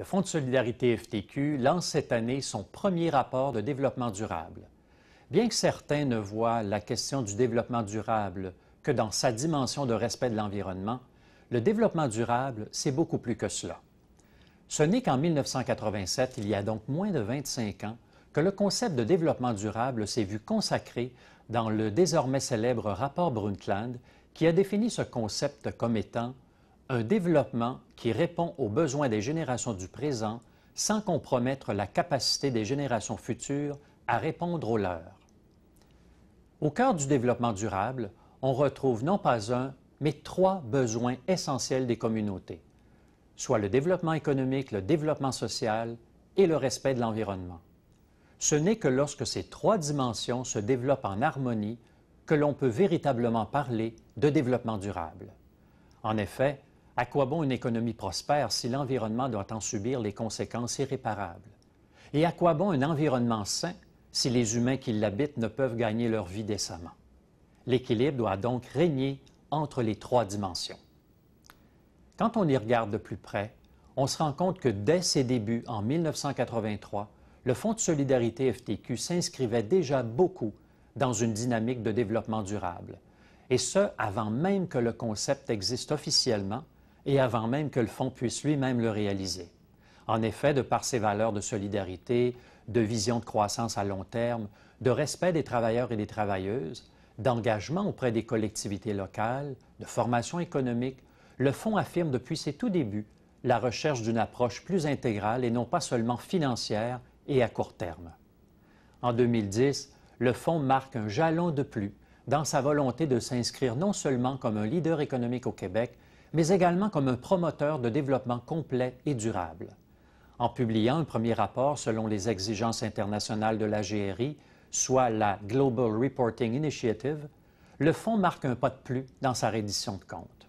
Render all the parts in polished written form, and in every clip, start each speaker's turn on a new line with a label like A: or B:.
A: Le Fonds de solidarité FTQ lance cette année son premier rapport de développement durable. Bien que certains ne voient la question du développement durable que dans sa dimension de respect de l'environnement, le développement durable, c'est beaucoup plus que cela. Ce n'est qu'en 1987, il y a donc moins de 25 ans, que le concept de développement durable s'est vu consacré dans le désormais célèbre rapport Brundtland, qui a défini ce concept comme étant un développement qui répond aux besoins des générations du présent sans compromettre la capacité des générations futures à répondre aux leurs. Au cœur du développement durable, on retrouve non pas un, mais trois besoins essentiels des communautés, soit le développement économique, le développement social et le respect de l'environnement. Ce n'est que lorsque ces trois dimensions se développent en harmonie que l'on peut véritablement parler de développement durable. En effet, à quoi bon une économie prospère si l'environnement doit en subir les conséquences irréparables? Et à quoi bon un environnement sain si les humains qui l'habitent ne peuvent gagner leur vie décemment? L'équilibre doit donc régner entre les trois dimensions. Quand on y regarde de plus près, on se rend compte que dès ses débuts en 1983, le Fonds de solidarité FTQ s'inscrivait déjà beaucoup dans une dynamique de développement durable, et ce, avant même que le concept existe officiellement et avant même que le Fonds puisse lui-même le réaliser. En effet, de par ses valeurs de solidarité, de vision de croissance à long terme, de respect des travailleurs et des travailleuses, d'engagement auprès des collectivités locales, de formation économique, le Fonds affirme depuis ses tout débuts la recherche d'une approche plus intégrale et non pas seulement financière et à court terme. En 2010, le Fonds marque un jalon de plus dans sa volonté de s'inscrire non seulement comme un leader économique au Québec, mais également comme un promoteur de développement complet et durable. En publiant un premier rapport selon les exigences internationales de la GRI, soit la Global Reporting Initiative, le Fonds marque un pas de plus dans sa reddition de comptes.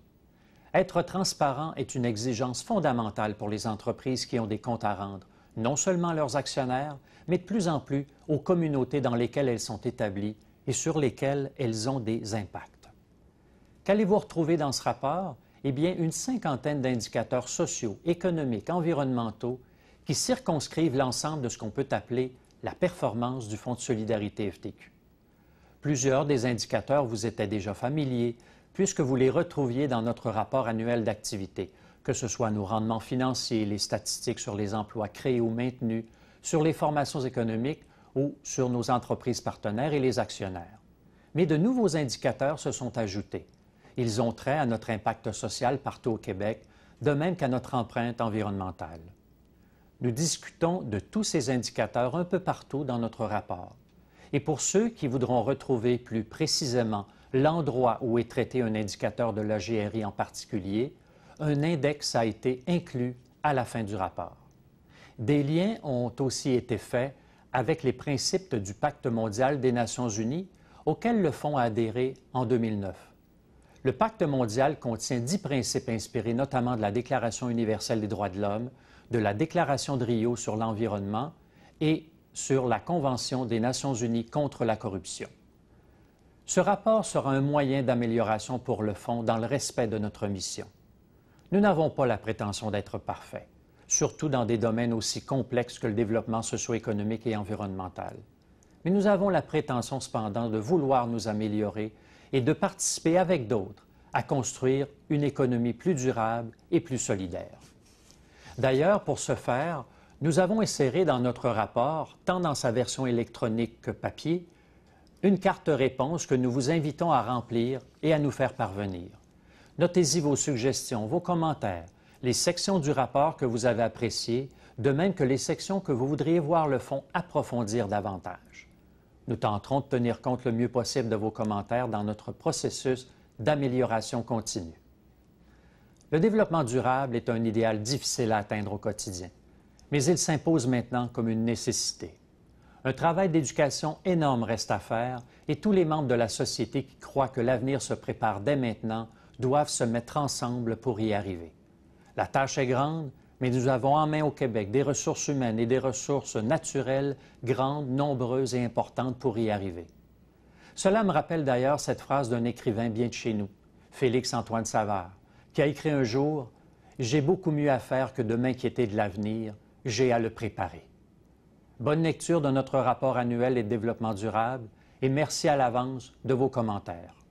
A: Être transparent est une exigence fondamentale pour les entreprises qui ont des comptes à rendre, non seulement à leurs actionnaires, mais de plus en plus aux communautés dans lesquelles elles sont établies et sur lesquelles elles ont des impacts. Qu'allez-vous retrouver dans ce rapport? Eh bien, une cinquantaine d'indicateurs sociaux, économiques, environnementaux qui circonscrivent l'ensemble de ce qu'on peut appeler la performance du Fonds de solidarité FTQ. Plusieurs des indicateurs vous étaient déjà familiers puisque vous les retrouviez dans notre rapport annuel d'activité, que ce soit nos rendements financiers, les statistiques sur les emplois créés ou maintenus, sur les formations économiques ou sur nos entreprises partenaires et les actionnaires. Mais de nouveaux indicateurs se sont ajoutés. Ils ont trait à notre impact social partout au Québec, de même qu'à notre empreinte environnementale. Nous discutons de tous ces indicateurs un peu partout dans notre rapport. Et pour ceux qui voudront retrouver plus précisément l'endroit où est traité un indicateur de la GRI en particulier, un index a été inclus à la fin du rapport. Des liens ont aussi été faits avec les principes du Pacte mondial des Nations unies auquel le Fonds a adhéré en 2009. Le Pacte mondial contient 10 principes inspirés notamment de la Déclaration universelle des droits de l'homme, de la Déclaration de Rio sur l'environnement et sur la Convention des Nations unies contre la corruption. Ce rapport sera un moyen d'amélioration pour le Fonds dans le respect de notre mission. Nous n'avons pas la prétention d'être parfaits, surtout dans des domaines aussi complexes que le développement socio-économique et environnemental. Mais nous avons la prétention cependant de vouloir nous améliorer et de participer avec d'autres à construire une économie plus durable et plus solidaire. D'ailleurs, pour ce faire, nous avons inséré dans notre rapport, tant dans sa version électronique que papier, une carte réponse que nous vous invitons à remplir et à nous faire parvenir. Notez-y vos suggestions, vos commentaires, les sections du rapport que vous avez appréciées, de même que les sections que vous voudriez voir le Fonds approfondir davantage. Nous tenterons de tenir compte le mieux possible de vos commentaires dans notre processus d'amélioration continue. Le développement durable est un idéal difficile à atteindre au quotidien, mais il s'impose maintenant comme une nécessité. Un travail d'éducation énorme reste à faire et tous les membres de la société qui croient que l'avenir se prépare dès maintenant doivent se mettre ensemble pour y arriver. La tâche est grande, mais nous avons en main au Québec des ressources humaines et des ressources naturelles grandes, nombreuses et importantes pour y arriver. Cela me rappelle d'ailleurs cette phrase d'un écrivain bien de chez nous, Félix-Antoine Savard, qui a écrit un jour J'ai beaucoup mieux à faire que de m'inquiéter de l'avenir, j'ai à le préparer. Bonne lecture de notre rapport annuel et de développement durable et merci à l'avance de vos commentaires.